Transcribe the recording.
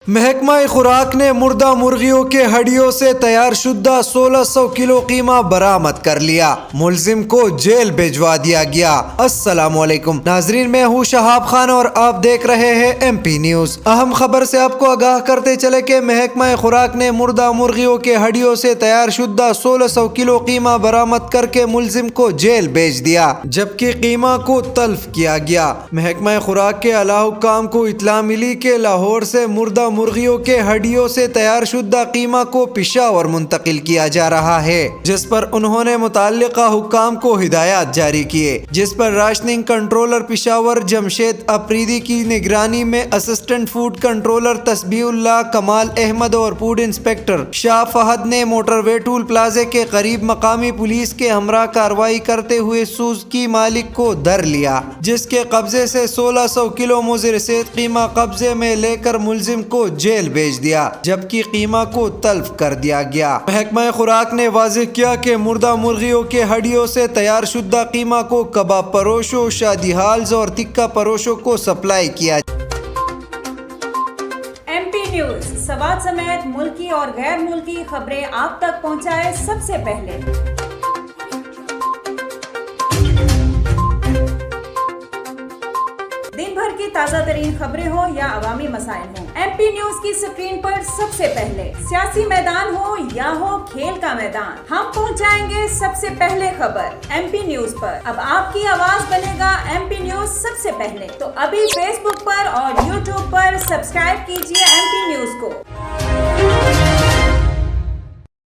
محکمہ خوراک نے مردہ مرغیوں کے ہڈیوں سے تیار شدہ 1600 کلو قیمہ برآمد کر لیا، ملزم کو جیل بھجوا دیا گیا۔ السلام علیکم ناظرین، میں ہوں شہاب خان اور آپ دیکھ رہے ہیں ایم پی نیوز۔ اہم خبر سے آپ کو آگاہ کرتے چلے کہ محکمہ خوراک نے مردہ مرغیوں کے ہڈیوں سے تیار شدہ 1600 کلو قیمہ برآمد کر کے ملزم کو جیل بھیج دیا، جبکہ قیمہ کو تلف کیا گیا۔ محکمہ خوراک کے اعلیٰ حکام کو اطلاع ملی کہ لاہور سے مردہ مرغیوں کے ہڈیوں سے تیار شدہ قیمہ کو پشاور منتقل کیا جا رہا ہے، جس پر انہوں نے متعلقہ حکام کو ہدایات جاری کیے، جس پر راشننگ کنٹرولر پشاور جمشید افریدی کی نگرانی میں اسسٹنٹ فوڈ کنٹرولر تسبیح اللہ کمال احمد اور فوڈ انسپکٹر شاہ فہد نے موٹر وے ٹول پلازے کے قریب مقامی پولیس کے ہمراہ کارروائی کرتے ہوئے سوزوکی مالک کو دھر لیا، جس کے قبضے سے 1600 کلو مضر صید قیمہ قبضے میں لے کر ملزم کو جیل بھیج دیا، جبکہ قیمہ کو تلف کر دیا گیا۔ محکمہ خوراک نے واضح کیا کہ مردہ مرغیوں کے ہڈیوں سے تیار شدہ قیمہ کو کباب پروشوں، شادی ہالز اور تکہ پروشوں کو سپلائی کیا۔ ایم پی نیوز سوات سمیت ملکی اور غیر ملکی خبریں آپ تک پہنچائے سب سے پہلے۔ دن بھر کی تازہ ترین خبریں ہوں یا عوامی مسائل ہوں، ایم پی نیوز کی سکرین پر سب سے پہلے۔ سیاسی میدان ہو یا ہو کھیل کا میدان، ہم پہنچائیں گے سب سے پہلے خبر ایم پی نیوز پر۔ اب آپ کی آواز بنے گا ایم پی نیوز سب سے پہلے، تو ابھی فیس بک پر اور یوٹیوب پر سبسکرائب کیجیے ایم پی نیوز کو۔